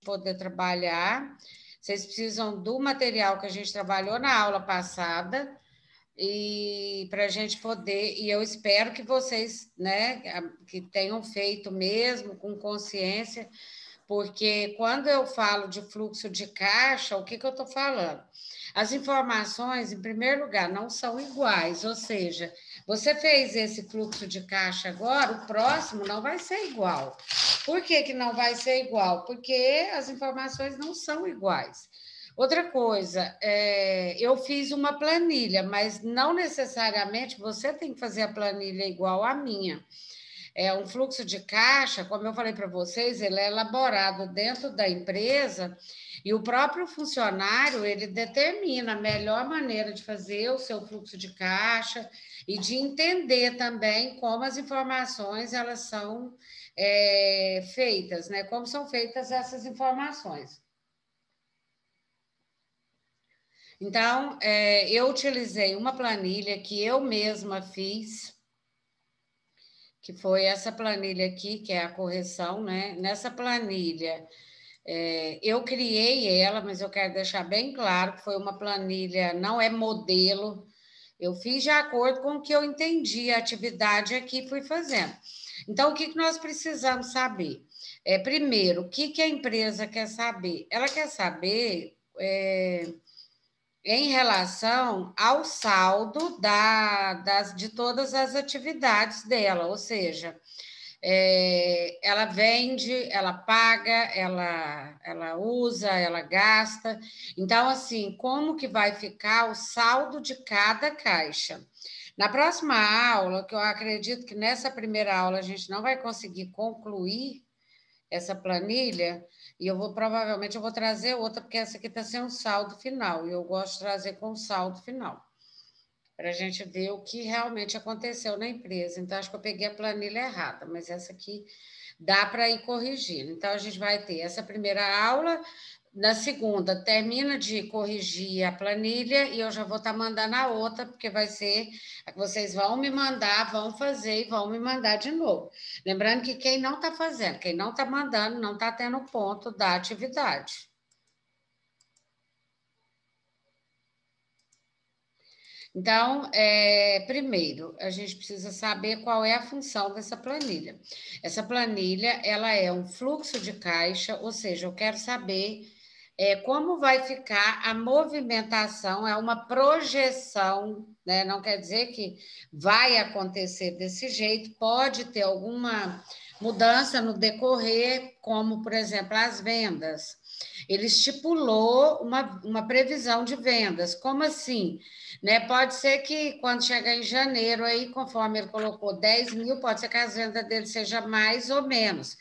poder trabalhar. Vocês precisam do material que a gente trabalhou na aula passada e para a gente poder, e eu espero que vocês, né, que tenham feito mesmo com consciência, porque quando eu falo de fluxo de caixa, o que, que eu estou falando? As informações, em primeiro lugar, não são iguais, ou seja, você fez esse fluxo de caixa agora, o próximo não vai ser igual. Por que, que não vai ser igual? Porque as informações não são iguais. Outra coisa, eu fiz uma planilha, mas não necessariamente você tem que fazer a planilha igual à minha. É um fluxo de caixa, como eu falei para vocês, ele é elaborado dentro da empresa e o próprio funcionário ele determina a melhor maneira de fazer o seu fluxo de caixa e de entender também como as informações elas são feitas, né? Como são feitas essas informações. Então, eu utilizei uma planilha que eu mesma fiz, que foi essa planilha aqui, que é a correção, né? Nessa planilha, eu criei ela, mas eu quero deixar bem claro que foi uma planilha, não é modelo, eu fiz de acordo com o que eu entendi, a atividade aqui fui fazendo. Então, o que nós precisamos saber? Primeiro, o que a empresa quer saber? Ela quer saber em relação ao saldo de todas as atividades dela, ou seja, ela vende, ela paga, ela usa, ela gasta. Então, assim, como que vai ficar o saldo de cada caixa? Na próxima aula, que eu acredito que nessa primeira aula a gente não vai conseguir concluir essa planilha, e provavelmente eu vou trazer outra, porque essa aqui está sem um saldo final, e eu gosto de trazer com o saldo final, para a gente ver o que realmente aconteceu na empresa. Então, acho que eu peguei a planilha errada, mas essa aqui dá para ir corrigindo. Então, a gente vai ter essa primeira aula, na segunda, termina de corrigir a planilha e eu já vou estar mandando a outra, porque vai ser a que vocês vão me mandar, vão fazer e vão me mandar de novo. Lembrando que quem não está fazendo, quem não está mandando, não está tendo ponto da atividade. Então, primeiro, a gente precisa saber qual é a função dessa planilha. Essa planilha, ela é um fluxo de caixa, ou seja, eu quero saber como vai ficar a movimentação, é uma projeção, né? Não quer dizer que vai acontecer desse jeito, pode ter alguma mudança no decorrer, como, por exemplo, as vendas. Ele estipulou uma previsão de vendas. Como assim? Né? Pode ser que quando chegar em janeiro, aí, conforme ele colocou 10 mil, pode ser que as vendas dele seja mais ou menos.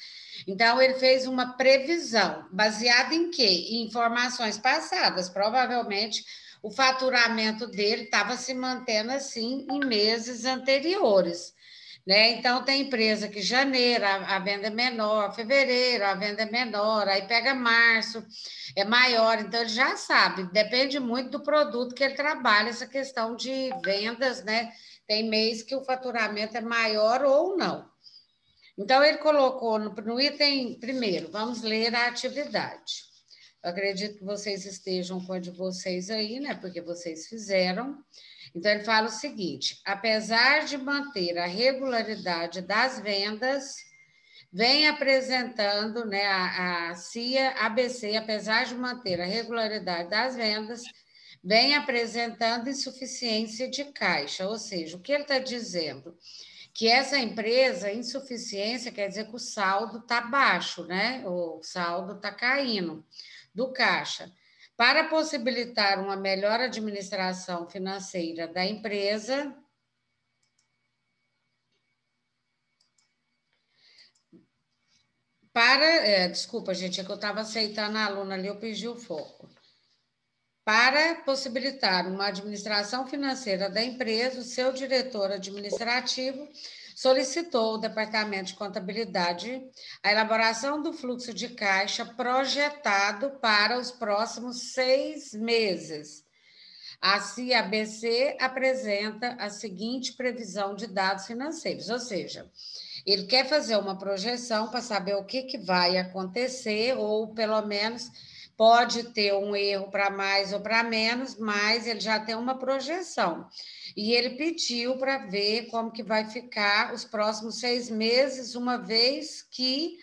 Então, ele fez uma previsão, baseada em quê? Em informações passadas. Provavelmente, o faturamento dele estava se mantendo assim em meses anteriores. Né? Então, tem empresa que janeiro a venda é menor, fevereiro a venda é menor, aí pega março, é maior, então ele já sabe, depende muito do produto que ele trabalha, essa questão de vendas, né? Tem mês que o faturamento é maior ou não. Então, ele colocou no item primeiro, vamos ler a atividade. Eu acredito que vocês estejam com a de vocês aí, né? Porque vocês fizeram. Então, ele fala o seguinte: apesar de manter a regularidade das vendas, vem apresentando, né, a CIA ABC, apesar de manter a regularidade das vendas, vem apresentando insuficiência de caixa. Ou seja, o que ele está dizendo? Que essa empresa, insuficiência, quer dizer que o saldo está baixo, né? O saldo está caindo do caixa. Para possibilitar uma melhor administração financeira da empresa, desculpa, gente, é que eu estava aceitando a aluna ali, eu perdi o foco. Para possibilitar uma administração financeira da empresa, o seu diretor administrativo solicitou ao Departamento de Contabilidade a elaboração do fluxo de caixa projetado para os próximos 6 meses. A CIABC apresenta a seguinte previsão de dados financeiros, ou seja, Ele quer fazer uma projeção para saber o que vai acontecer, ou pelo menos pode ter um erro para mais ou para menos, mas ele já tem uma projeção. E ele pediu para ver como que vai ficar os próximos 6 meses, uma vez que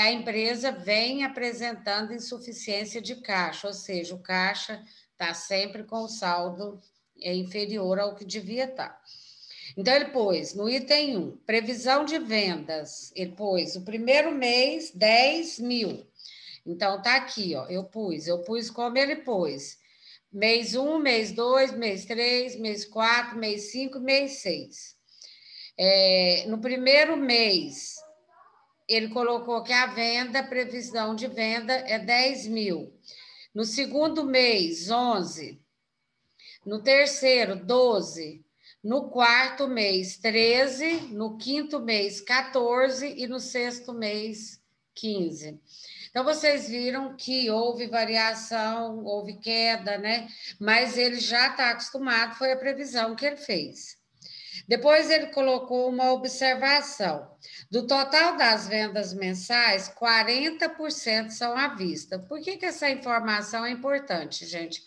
a empresa vem apresentando insuficiência de caixa, ou seja, o caixa está sempre com o saldo inferior ao que devia estar. Então, ele pôs no item 1, previsão de vendas, ele pôs o primeiro mês, 10 mil. Então, tá aqui, ó, eu pus como ele pôs. Mês 1, mês 2, mês 3, mês 4, mês 5, mês 6. No primeiro mês, ele colocou que a previsão de venda é 10 mil. No segundo mês, 11. No terceiro, 12. No quarto mês, 13. No quinto mês, 14. E no sexto mês, 15. Então, vocês viram que houve variação, houve queda, né? Mas ele já está acostumado, foi a previsão que ele fez. Depois ele colocou uma observação. Do total das vendas mensais, 40% são à vista. Por que essa informação é importante, gente?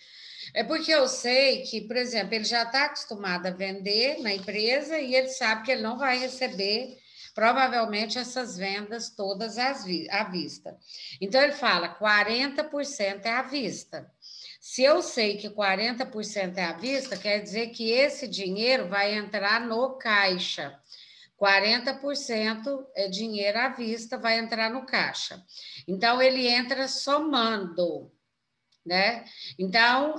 É porque eu sei que, por exemplo, ele já está acostumado a vender na empresa e ele sabe que ele não vai receber, provavelmente, essas vendas todas à vista. Então, ele fala 40% é à vista. Se eu sei que 40% é à vista, quer dizer que esse dinheiro vai entrar no caixa. 40% é dinheiro à vista, vai entrar no caixa. Então, ele entra somando, né? Então,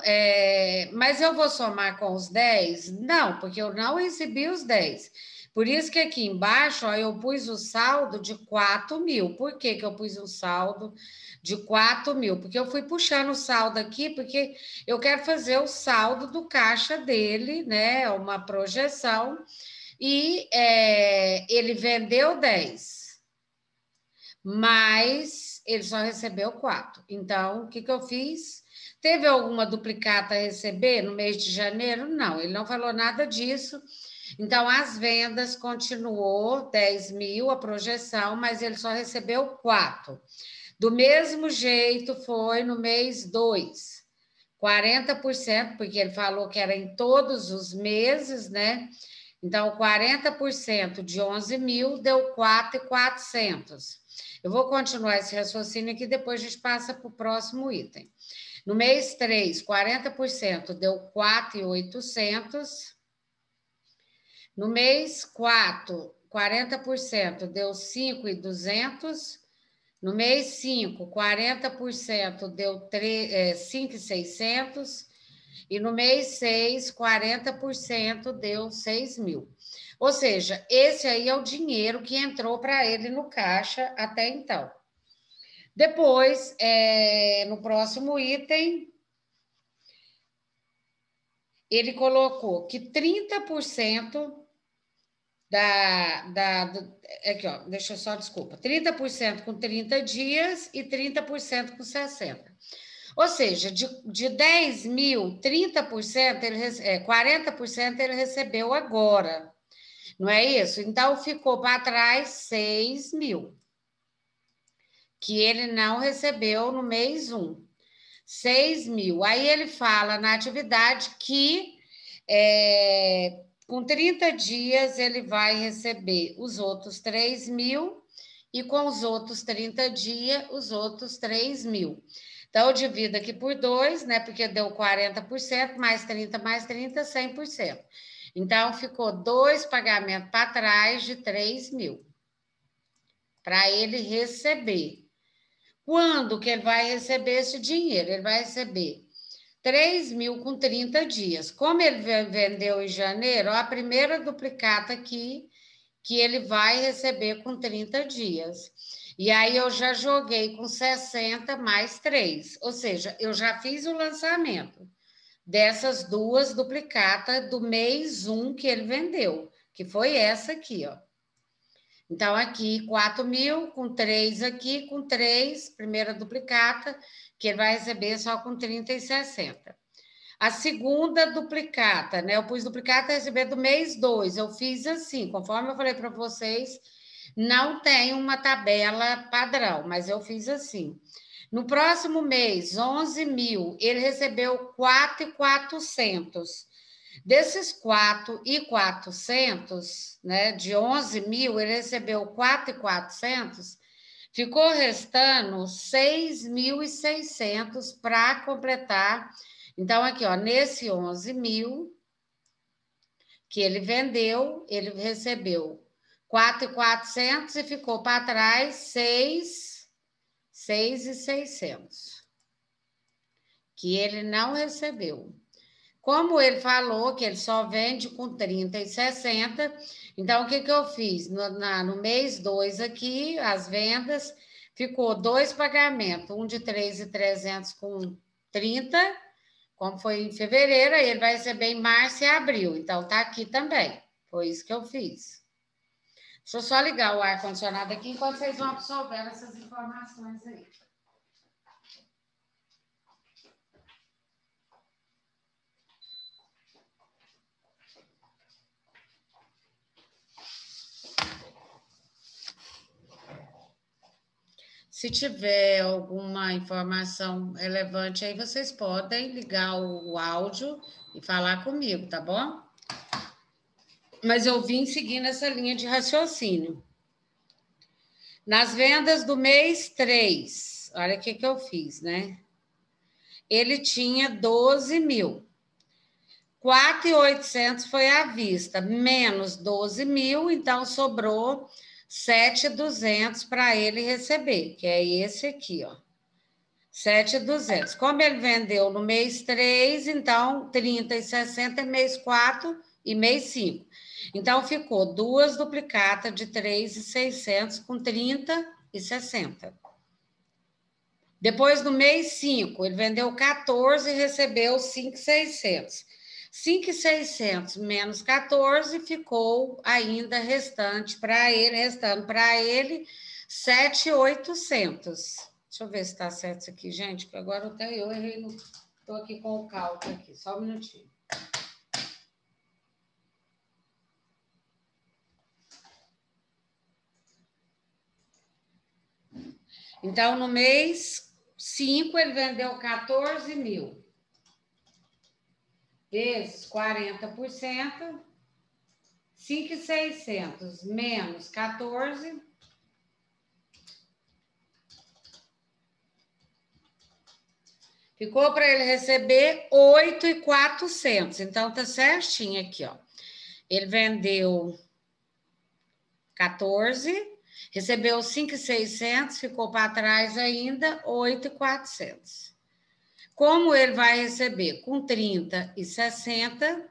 mas eu vou somar com os 10? Não, porque eu não recebi os 10. Por isso que aqui embaixo, ó, eu pus o saldo de 4 mil. Por que eu pus um saldo de 4 mil? Porque eu fui puxando o saldo aqui, porque eu quero fazer o saldo do caixa dele, né? Uma projeção. E ele vendeu 10, mas ele só recebeu 4. Então, o que eu fiz? Teve alguma duplicata a receber no mês de janeiro? Não, ele não falou nada disso. Então, as vendas continuou 10 mil, a projeção, mas ele só recebeu 4. Do mesmo jeito foi no mês 2, 40%, porque ele falou que era em todos os meses, né? Então, 40% de 11 mil deu 4.400. Eu vou continuar esse raciocínio aqui, depois a gente passa para o próximo item. No mês 3, 40% deu 4.800. No mês 4, 40% deu 5.200. No mês 5, 40% deu 5.600. E no mês 6, 40% deu 6 mil. Ou seja, esse aí é o dinheiro que entrou para ele no caixa até então. Depois, no próximo item, ele colocou que 30% aqui, ó, deixa eu só, desculpa, 30% com 30 dias e 30% com 60. Ou seja, de 10 mil, 30%, 40% ele recebeu agora. Não é isso? Então, ficou para trás 6 mil, que ele não recebeu no mês 1. 6 mil. Aí ele fala na atividade que com 30 dias ele vai receber os outros 3 mil e com os outros 30 dias, os outros 3 mil. Então, eu divido aqui por 2, né? Porque deu 40%, mais 30, mais 30, 100%. Então, ficou 2 pagamentos para trás de 3 mil. Para ele receber. Quando que ele vai receber esse dinheiro? Ele vai receber 3 mil com 30 dias. Como ele vendeu em janeiro, a primeira duplicata aqui que ele vai receber com 30 dias. E aí eu já joguei com 60 mais 3. Ou seja, eu já fiz o lançamento dessas duas duplicatas do mês 1 que ele vendeu, que foi essa aqui, ó. Então, aqui, 4 mil, com 3 aqui, com 3, primeira duplicata, que ele vai receber só com 30 e 60. A segunda duplicata, né? Eu pus duplicata a receber do mês 2. Eu fiz assim, conforme eu falei para vocês, Não tem uma tabela padrão, mas eu fiz assim. No próximo mês, 11 mil, ele recebeu 4.400. Desses 4.400, né, de 11 mil, ele recebeu 4.400, ficou restando 6.600 para completar. Então, aqui, ó, nesse 11 mil que ele vendeu, ele recebeu 4.400 e ficou para trás 6.600, que ele não recebeu. Como ele falou que ele só vende com 30 e 60, então o que eu fiz? No mês 2 aqui, as vendas, ficou 2 pagamentos, um de 3.300 com 30, como foi em fevereiro, aí ele vai receber em março e abril, então tá aqui também. Foi isso que eu fiz. Deixa eu só ligar o ar-condicionado aqui enquanto vocês vão absorvendo essas informações aí. Se tiver alguma informação relevante aí, vocês podem ligar o áudio e falar comigo, tá bom? Mas eu vim seguindo essa linha de raciocínio. Nas vendas do mês 3, olha o que eu fiz, né? Ele tinha 12 mil. 4.800 foi à vista, menos 12 mil, então sobrou 7.200 para ele receber, que é esse aqui, ó. 7.200. Como ele vendeu no mês 3, então 30 e 60 é mês 4 e mês 5. Então ficou duas duplicatas de 3.600 com 30 e 60. Depois, no mês 5, ele vendeu 14 e recebeu 5.600. 5.600 menos 14 ficou ainda restando para ele 7.800. Deixa eu ver se está certo isso aqui, gente, porque agora até eu errei. Estou aqui com o cálculo aqui, só um minutinho. Então, no mês 5, ele vendeu 14 mil. Vezes 40%, 5.600 menos 14, ficou para ele receber 8.400. Então, tá certinho aqui, ó. Ele vendeu 14, recebeu 5.600, ficou para trás ainda 8.400. Como ele vai receber com 30 e 60,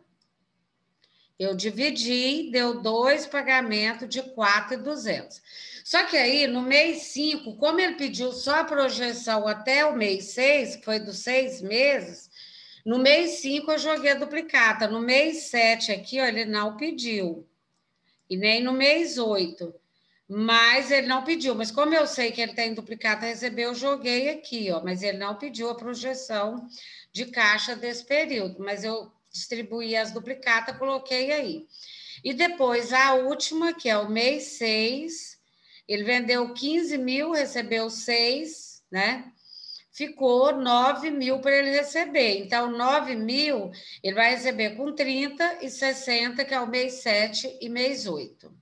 eu dividi, deu 2 pagamentos de 4.200. Só que aí, no mês 5, como ele pediu só a projeção até o mês 6, que foi dos 6 meses, no mês 5 eu joguei a duplicata. No mês 7 aqui, ó, ele não pediu. E nem no mês 8. Mas ele não pediu. Mas como eu sei que ele tem duplicata a receber, eu joguei aqui, ó. Mas ele não pediu a projeção de caixa desse período. Mas eu distribuí as duplicatas, coloquei aí. E depois a última, que é o mês 6, ele vendeu 15 mil, recebeu 6, né? Ficou 9 mil para ele receber. Então, 9 mil ele vai receber com 30 e 60, que é o mês 7 e mês 8.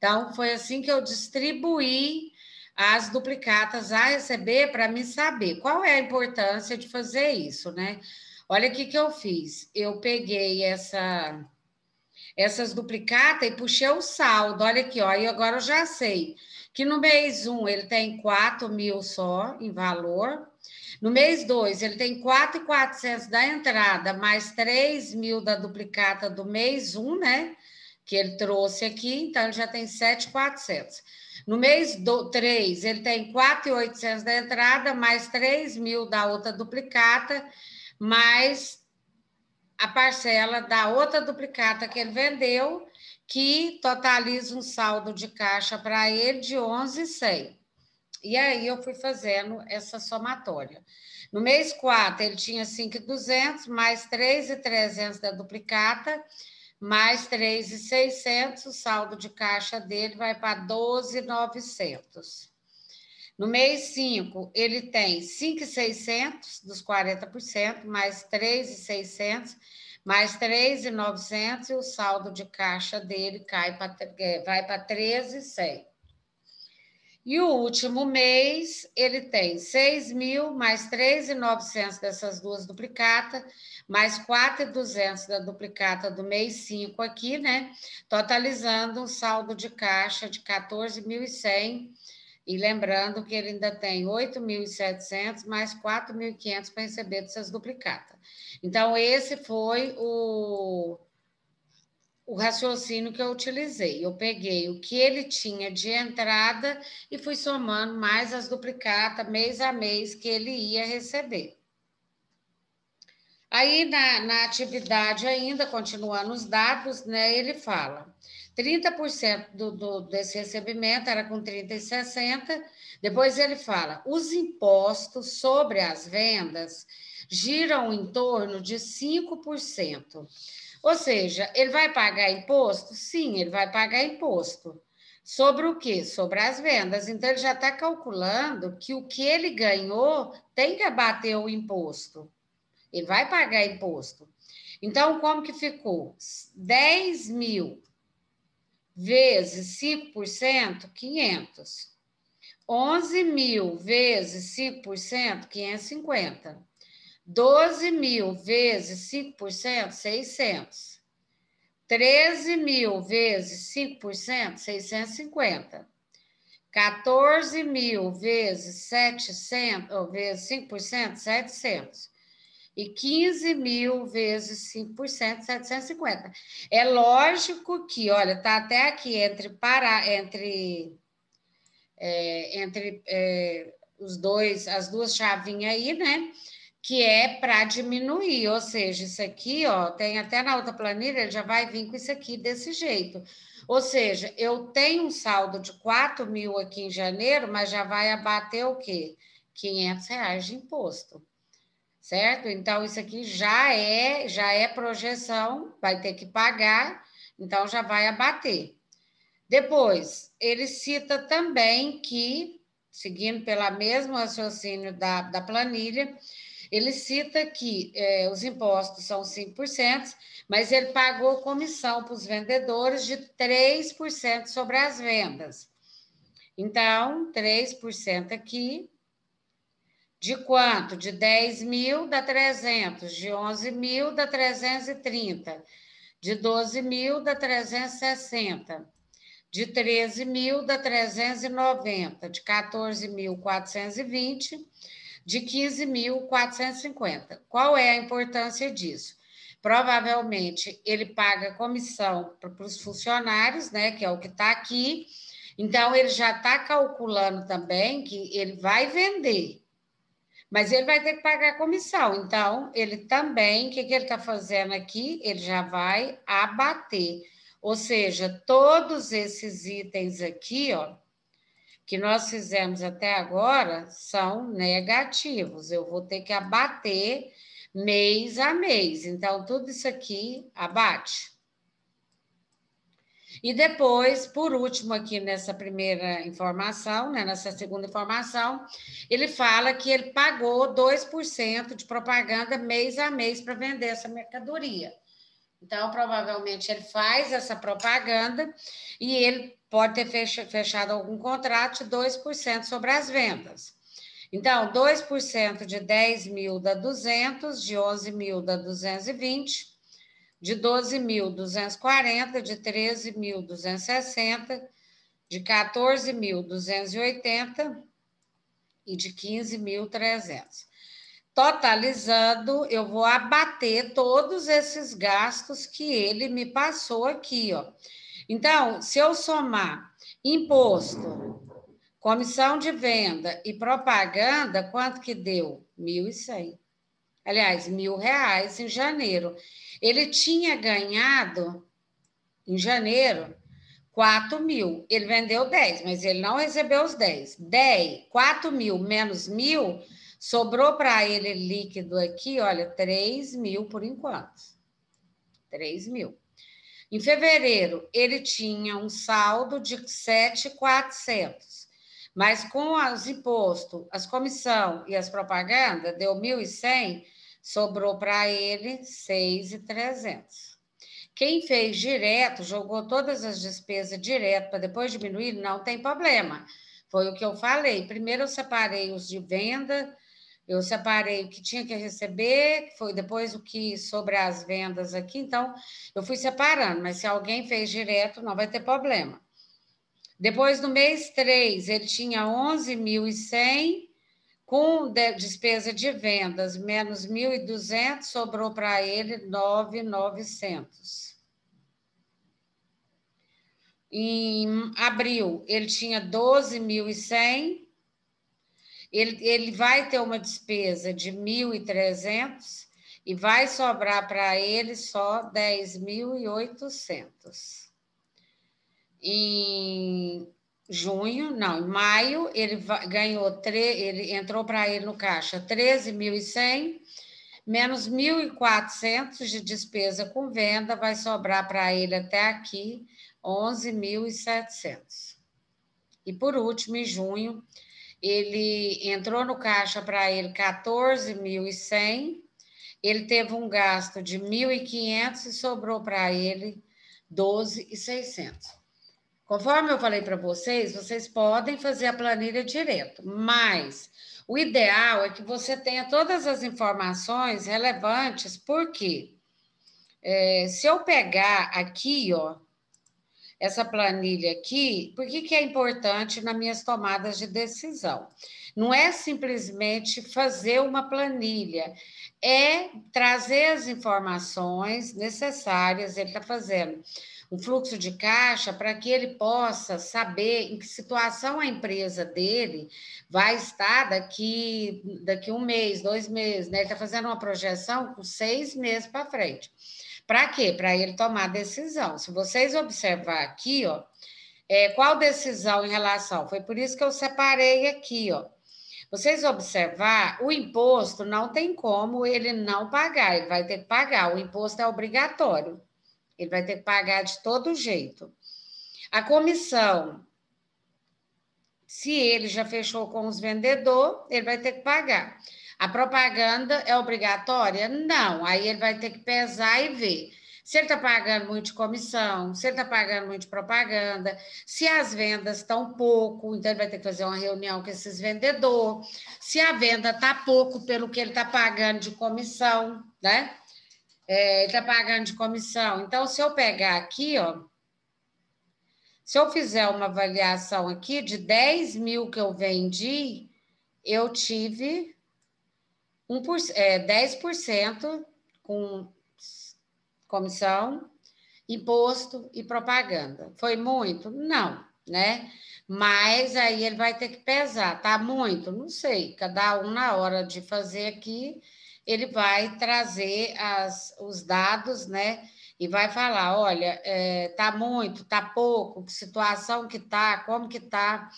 Então, foi assim que eu distribuí as duplicatas a receber para me saber qual é a importância de fazer isso, né? Olha o que eu fiz. Eu peguei essas duplicatas e puxei o saldo. Olha aqui, ó. E agora eu já sei que no mês 1 ele tem 4 mil só em valor. No mês 2 ele tem 4.400 da entrada, mais 3 mil da duplicata do mês 1, né? Que ele trouxe aqui, então ele já tem 7.400. No mês 3, ele tem 4.800 da entrada, mais 3 mil da outra duplicata, mais a parcela da outra duplicata que ele vendeu, que totaliza um saldo de caixa para ele de 11.100. E aí eu fui fazendo essa somatória. No mês 4, ele tinha 5.200, mais 3.300 da duplicata, mais 3.600, o saldo de caixa dele vai para 12.900. No mês 5, ele tem 5.600 dos 40%, mais 3.600, mais 3.900, e o saldo de caixa dele vai para 13.100. E o último mês, ele tem 6.000, mais 3.900 dessas duas duplicatas, mais 4.200 da duplicata do mês 5 aqui, né? Totalizando um saldo de caixa de 14.100. E lembrando que ele ainda tem 8.700 mais 4.500 para receber dessas duplicatas. Então, esse foi o raciocínio que eu utilizei. Eu peguei o que ele tinha de entrada e fui somando mais as duplicatas mês a mês que ele ia receber. Aí, na atividade ainda, continuando os dados, né, ele fala 30% desse recebimento era com 30,60. Depois ele fala, os impostos sobre as vendas giram em torno de 5%. Ou seja, ele vai pagar imposto? Sim, ele vai pagar imposto. Sobre o quê? Sobre as vendas. Então, ele já está calculando que o que ele ganhou tem que abater o imposto. Ele vai pagar imposto. Então, como que ficou? 10.000 vezes 5%, 500. 11.000 vezes 5%, 550. 12.000 vezes 5%, 600. 13.000 vezes 5%, 650. 14.000 vezes 700, ou vezes 5%, 700. E 15.000 vezes 5%, 750. É lógico que, olha, está até aqui entre os dois, as duas chavinhas aí, né? Que é para diminuir, ou seja, isso aqui, ó, tem até na outra planilha, ele já vai vir com isso aqui desse jeito. Ou seja, eu tenho um saldo de 4.000 aqui em janeiro, mas já vai abater o quê? R$ 500 de imposto, certo? Então, isso aqui já é projeção, vai ter que pagar, então já vai abater. Depois, ele cita também que, seguindo pela mesmo raciocínio da planilha, ele cita que os impostos são 5%, mas ele pagou comissão para os vendedores de 3% sobre as vendas. Então, 3% aqui, de quanto? De 10.000 dá 300, de 11.000 dá 330, de 12.000 dá 360, de 13.000 dá 390, de 14.420, de 15.450. Qual é a importância disso? Provavelmente ele paga comissão para os funcionários, né? Que é o que está aqui. Então, ele já está calculando também que ele vai vender, mas ele vai ter que pagar comissão. Então, ele também, o que ele está fazendo aqui? Ele já vai abater. Ou seja, todos esses itens aqui, ó, que nós fizemos até agora, são negativos. Eu vou ter que abater mês a mês. Então, tudo isso aqui abate. E depois, por último, aqui nessa primeira informação, né, nessa segunda informação, ele fala que ele pagou 2% de propaganda mês a mês para vender essa mercadoria. Então, provavelmente, ele faz essa propaganda e ele pode ter fechado algum contrato de 2% sobre as vendas. Então, 2% de 10.000 dá 200, de 11.000 dá 220, de 12.240, de 13.260, de 14.280 e de 15.300. Totalizando, eu vou abater todos esses gastos que ele me passou aqui, ó. Então, se eu somar imposto, comissão de venda e propaganda, quanto que deu? 1.100. Aliás, R$ 1.000 em janeiro. Ele tinha ganhado, em janeiro, 4.000. Ele vendeu 10, mas ele não recebeu os 10. 4.000 menos 1.000, sobrou para ele líquido aqui, olha, 3.000 por enquanto. 3.000. Em fevereiro, ele tinha um saldo de 7.400, mas com os impostos, as comissão e as propagandas, deu 1.100, sobrou para ele 6.300. Quem fez direto, jogou todas as despesas direto para depois diminuir, não tem problema. Foi o que eu falei. Primeiro eu separei os de venda, eu separei o que tinha que receber, foi depois o que sobre as vendas aqui, então eu fui separando, mas se alguém fez direto, não vai ter problema. Depois, no mês 3, ele tinha 11.100, com despesa de vendas, menos 1.200, sobrou para ele 9.900. Em abril, ele tinha 12.100, ele vai ter uma despesa de 1.300 e vai sobrar para ele só 10.800. Em junho, não, em maio, ele ganhou, ele entrou para ele no caixa 13.100, menos 1.400 de despesa com venda, vai sobrar para ele até aqui 11.700. E por último, em junho, ele entrou no caixa para ele 14.100, ele teve um gasto de 1.500 e sobrou para ele 12.600. Conforme eu falei para vocês, vocês podem fazer a planilha direto, mas o ideal é que você tenha todas as informações relevantes, porque se eu pegar aqui, ó, essa planilha aqui, por que é importante nas minhas tomadas de decisão? Não é simplesmente fazer uma planilha, é trazer as informações necessárias, ele está fazendo um fluxo de caixa para que ele possa saber em que situação a empresa dele vai estar daqui 1 mês, 2 meses, né? Ele está fazendo uma projeção com 6 meses para frente. Para quê? Para ele tomar decisão. Se vocês observar aqui, ó, qual decisão em relação? Foi por isso que eu separei aqui, ó. Vocês observar, o imposto não tem como ele não pagar, ele vai ter que pagar. O imposto é obrigatório. Ele vai ter que pagar de todo jeito. A comissão, se ele já fechou com os vendedores, ele vai ter que pagar. A propaganda é obrigatória? Não. Aí ele vai ter que pesar e ver. Se ele está pagando muito de comissão, se ele está pagando muito de propaganda, se as vendas estão pouco, então ele vai ter que fazer uma reunião com esses vendedores. Se a venda está pouco pelo que ele está pagando de comissão, né? Ele está pagando de comissão. Então, se eu pegar aqui, ó, se eu fizer uma avaliação aqui de 10 mil que eu vendi, eu tive 10% com comissão, imposto e propaganda. Foi muito? Não, né? Mas aí ele vai ter que pesar. Tá muito? Não sei. Cada um, na hora de fazer aqui, ele vai trazer os dados, né? E vai falar, olha, tá muito, tá pouco, que situação que tá, como que tá.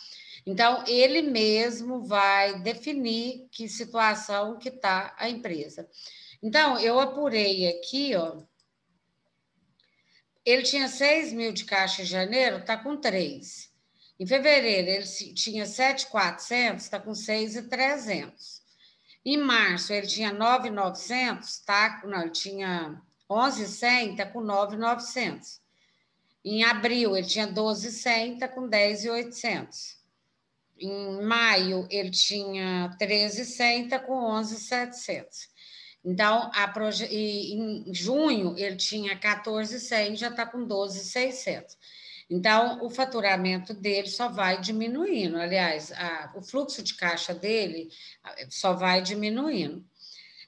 Então, ele mesmo vai definir que situação que tá a empresa. Então, eu apurei aqui, ó. Ele tinha 6 mil de caixa em janeiro, está com 3. Em fevereiro, ele tinha 7.400, está com 6.300. Em março, ele tinha 9.900, não, ele tinha 11.100, está com 9.900. Em abril, ele tinha 12.100, está com 10.800. Em maio, ele tinha 13.100, está com 11.700. Então, em junho, ele tinha 14.100, já está com 12.600. Então, o faturamento dele só vai diminuindo. Aliás, o fluxo de caixa dele só vai diminuindo.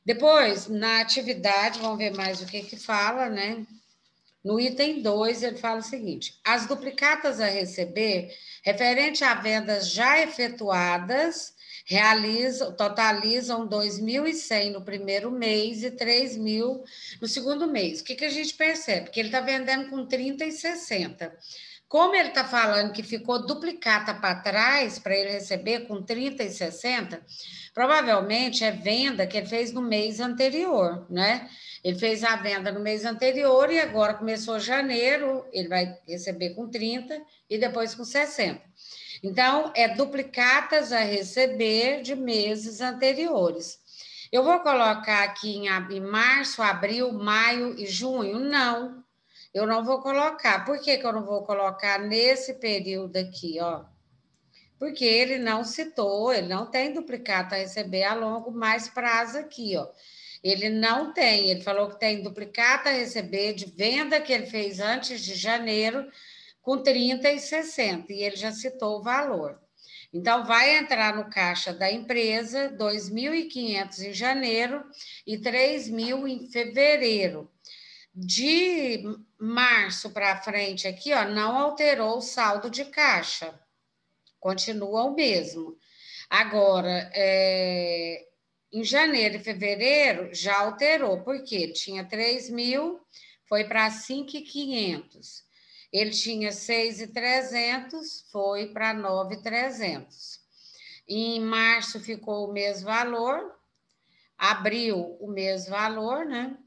Depois, na atividade, vamos ver mais o que fala, né? No item 2, ele fala o seguinte: as duplicatas a receber, referente a vendas já efetuadas, totalizam 2.100 no primeiro mês e 3.000 no segundo mês. O que a gente percebe? Que ele está vendendo com 30 e 60. Como ele está falando que ficou duplicata para trás para ele receber com 30 e 60, provavelmente é venda que ele fez no mês anterior, né? Ele fez a venda no mês anterior e agora começou janeiro, ele vai receber com 30 e depois com 60. Então, é duplicatas a receber de meses anteriores. Eu vou colocar aqui em março, abril, maio e junho? Não, eu não vou colocar. Por que que eu não vou colocar nesse período aqui, ó? Porque ele não citou, ele não tem duplicata a receber a longo mais prazo aqui, ó. Ele não tem, ele falou que tem duplicata a receber de venda que ele fez antes de janeiro, com 30 e 60, e ele já citou o valor. Então, vai entrar no caixa da empresa 2.500 em janeiro e 3.000 em fevereiro. De março para frente aqui, ó, não alterou o saldo de caixa, continua o mesmo. Agora, em janeiro e fevereiro já alterou, porque tinha 3.000, foi para 5.500. Ele tinha 6.300, foi para 9.300. Em março ficou o mesmo valor, abril o mesmo valor, né?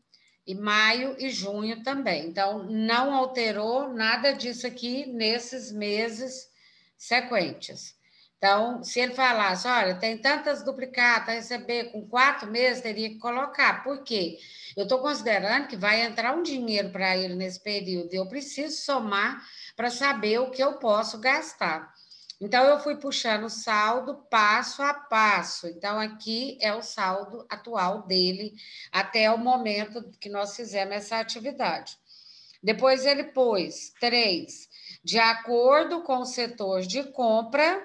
E maio e junho também. Então, não alterou nada disso aqui nesses meses sequentes. Então, se ele falasse, olha, tem tantas duplicatas a receber com 4 meses, teria que colocar. Por quê? Eu estou considerando que vai entrar um dinheiro para ele nesse período. Eu preciso somar para saber o que eu posso gastar. Então, eu fui puxando o saldo passo a passo. Então, aqui é o saldo atual dele até o momento que nós fizemos essa atividade. Depois, ele pôs 3, de acordo com o setor de compra.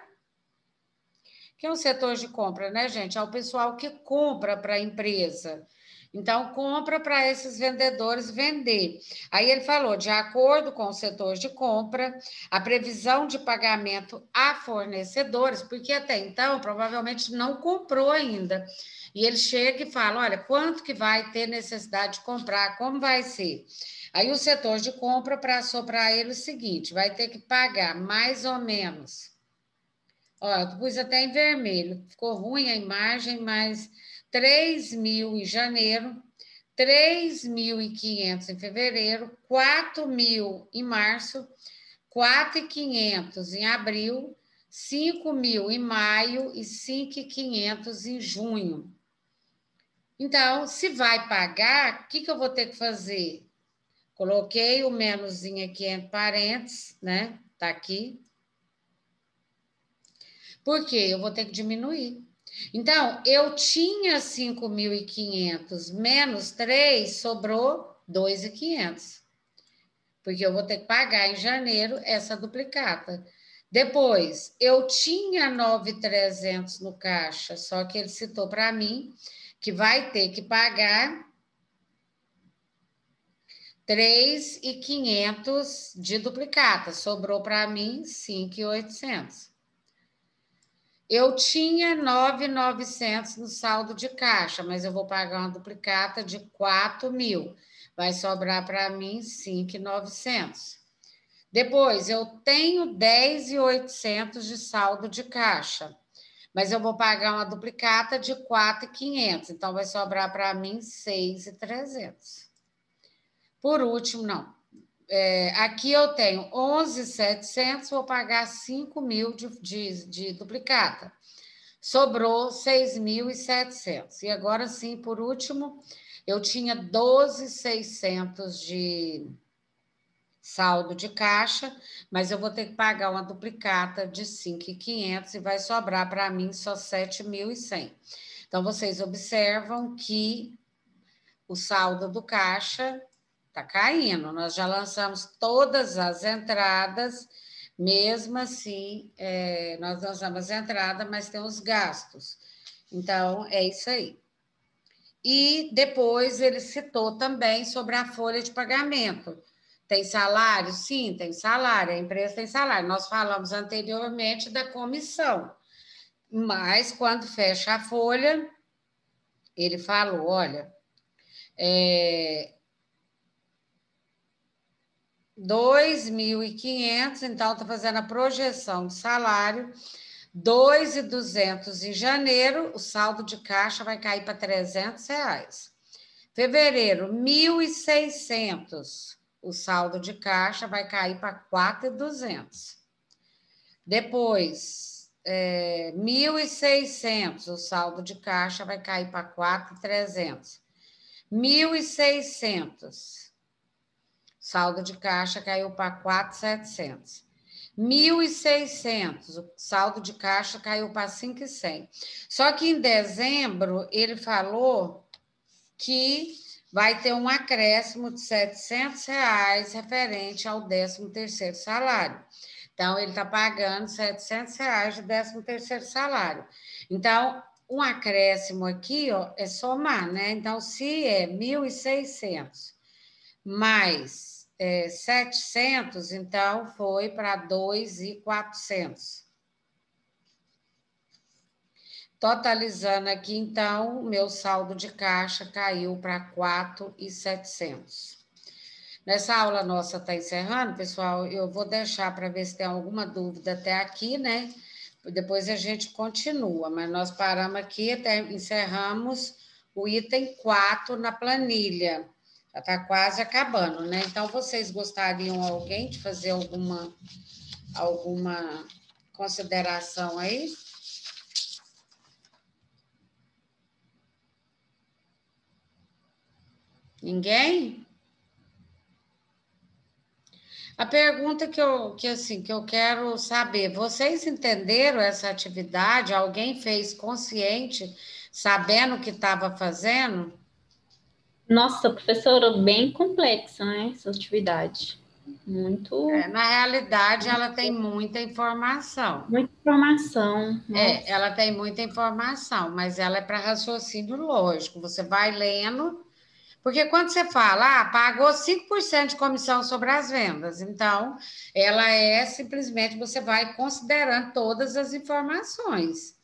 Que é o setor de compra, né, gente? É o pessoal que compra para a empresa. Então, compra para esses vendedores vender. Aí ele falou, de acordo com o setor de compra, a previsão de pagamento a fornecedores, porque até então provavelmente não comprou ainda. E ele chega e fala: olha, quanto que vai ter necessidade de comprar? Como vai ser? Aí o setor de compra passou para ele o seguinte: vai ter que pagar mais ou menos. Ó, eu pus até em vermelho, ficou ruim a imagem, mas 3.000 em janeiro, 3.500 em fevereiro, 4.000 em março, 4.500 em abril, 5.000 em maio e 5.500 em junho. Então, se vai pagar, o que eu vou ter que fazer? Coloquei o menuzinho aqui entre parênteses, né? Tá aqui. Porque eu vou ter que diminuir. Então, eu tinha 5.500 menos 3, sobrou 2.500. Porque eu vou ter que pagar em janeiro essa duplicata. Depois, eu tinha 9.300 no caixa, só que ele citou para mim que vai ter que pagar 3.500 de duplicata. Sobrou para mim 5.800. Eu tinha 9.900 no saldo de caixa, mas eu vou pagar uma duplicata de 4.000. Vai sobrar para mim 5.900. Depois, eu tenho 10.800 de saldo de caixa, mas eu vou pagar uma duplicata de 4.500. Então, vai sobrar para mim 6.300. Por último, não. Aqui eu tenho 11.700, vou pagar 5.000 de duplicata. Sobrou 6.700. E agora sim, por último, eu tinha 12.600 de saldo de caixa, mas eu vou ter que pagar uma duplicata de 5.500 e vai sobrar para mim só 7.100. Então, vocês observam que o saldo do caixa está caindo. Nós já lançamos todas as entradas, mesmo assim, nós lançamos a entrada, mas tem os gastos. Então, é isso aí. E depois ele citou também sobre a folha de pagamento. Tem salário? Sim, tem salário. A empresa tem salário. Nós falamos anteriormente da comissão. Mas quando fecha a folha, ele falou: olha, 2.500, então está fazendo a projeção de salário, 2.200 em janeiro, o saldo de caixa vai cair para R$ 300. Fevereiro, 1.600, o saldo de caixa vai cair para 4.200. Depois, 1.600, o saldo de caixa vai cair para 4.300. 1.600, saldo de caixa caiu para 4.700. 1.600, o saldo de caixa caiu para 5.100. Só que em dezembro ele falou que vai ter um acréscimo de R$ 700 referente ao 13º salário. Então, ele está pagando R$ 700 de 13º salário. Então, um acréscimo aqui, ó, é somar, né? Então, se é 1.600 mais 700, então foi para 2.400. Totalizando aqui, então, o meu saldo de caixa caiu para 4.700. Nessa aula nossa está encerrando, pessoal, eu vou deixar para ver se tem alguma dúvida até aqui, né? Depois a gente continua, mas nós paramos aqui, até encerramos o item 4 na planilha. Já está quase acabando, né? Então, vocês gostariam, alguém, de fazer alguma consideração aí? Ninguém? A pergunta que eu quero saber, vocês entenderam essa atividade? Alguém fez consciente, sabendo o que estava fazendo? Nossa, professora, bem complexa, né? Essa atividade. Na realidade, ela tem muita informação. Muita informação. Ela Nossa. tem muita informação, mas ela é para raciocínio lógico. Você vai lendo, porque quando você fala, pagou 5% de comissão sobre as vendas, então ela é simplesmente, você vai considerando todas as informações.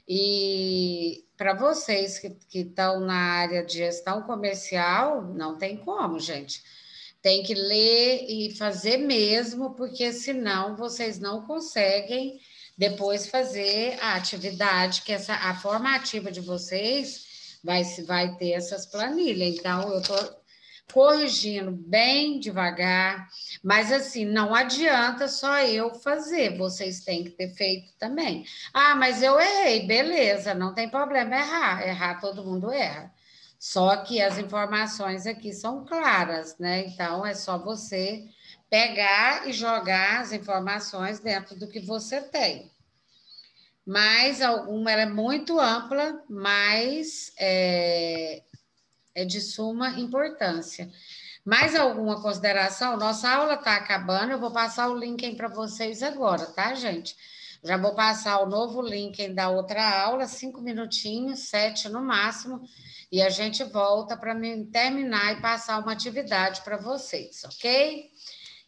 E para vocês que estão na área de gestão comercial, não tem como, gente. Tem que ler e fazer mesmo, porque senão vocês não conseguem depois fazer a atividade, que a formativa de vocês vai ter essas planilhas. Então, eu estou corrigindo bem devagar, mas assim, não adianta só eu fazer, vocês têm que ter feito também. Mas eu errei, beleza, não tem problema errar todo mundo erra. Só que as informações aqui são claras, né? Então é só você pegar e jogar as informações dentro do que você tem. Mas alguma ela é muito ampla, mas é de suma importância. Mais alguma consideração? Nossa aula está acabando, eu vou passar o link para vocês agora, tá, gente? Já vou passar o novo link da outra aula, 5 minutinhos, 7 no máximo, e a gente volta para terminar e passar uma atividade para vocês, ok?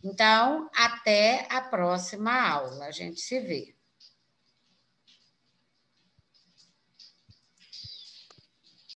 Então, até a próxima aula. A gente se vê.